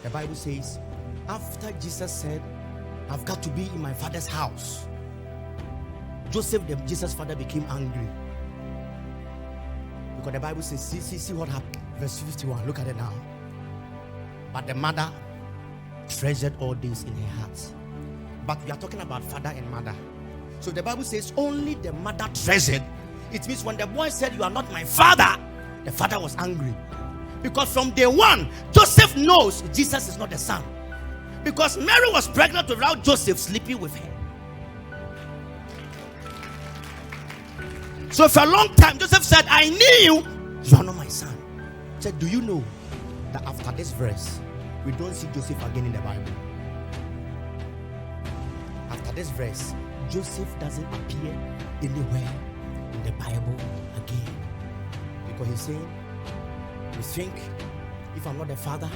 The Bible says, after Jesus said, I've got to be in my father's house, Joseph, Jesus' father, became angry. Because the Bible says, see what happened. Verse 51, look at it now. But the mother treasured all this in her heart. But we are talking about father and mother. So the Bible says only the mother treasured. It means when the boy said, you are not my father, the father was angry. Because from day one, Joseph knows Jesus is not the son. Because Mary was pregnant without Joseph sleeping with her. So for a long time, Joseph said, I knew you are not my son. He said, do you know that after this verse, we don't see Joseph again in the Bible? After this verse, Joseph doesn't appear anywhere in the Bible again. Because he's saying, you think if I'm not the father,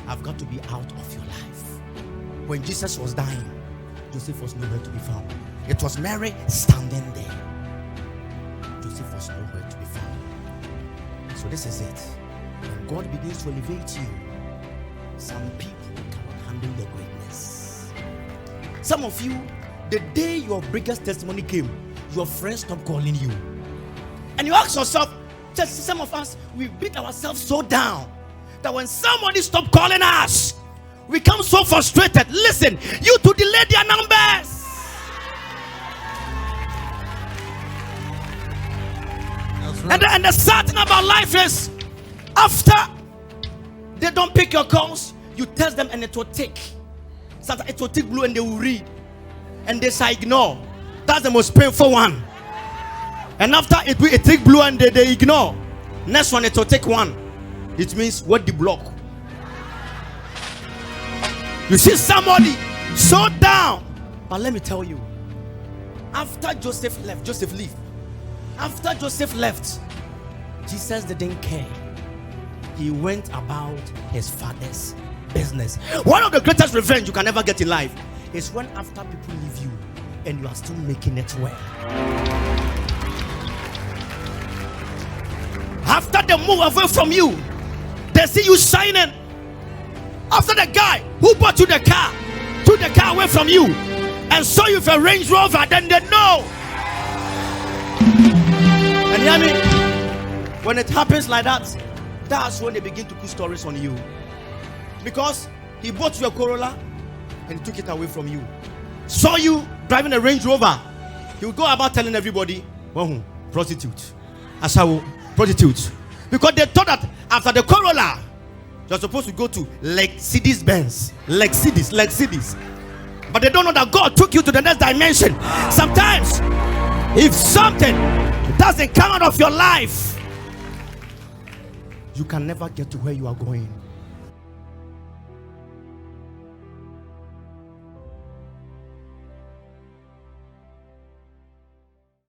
I've got to be out of your life. When Jesus was dying, Joseph was nowhere to be found. It was Mary standing there. Joseph was nowhere to be found. So this is it. When God begins to elevate you, some people cannot handle your greatness. Some of you, the day your biggest testimony came, your friends stopped calling you. And you ask yourself, just some of us, we beat ourselves so down that when somebody stopped calling us, we become so frustrated. Listen, you to delay their numbers. Right. And the sad thing about life is, after they don't pick your calls, you test them and it will tick. Sometimes it will tick blue and they will read. And they say ignore. That's the most painful one. And after it tick blue and they ignore. Next one it will take one. It means what the block. You see somebody so down. But let me tell you, after Joseph left, after Joseph left, Jesus didn't care. He went about his father's business. One of the greatest revenge you can ever get in life is when after people leave you and you are still making it well. After they move away from you, they see you shining. After the guy who bought you the car took the car away from you and saw you with a Range Rover, then they know. And hear me, when it happens like that, that's when they begin to put stories on you. Because he bought you a Corolla and he took it away from you. Saw you driving a Range Rover, he would go about telling everybody, well, prostitute, asawo, prostitute. Because they thought that after the Corolla, you're supposed to go to Mercedes Benz, Mercedes. But they don't know that God took you to the next dimension. Sometimes, if something doesn't come out of your life, you can never get to where you are going.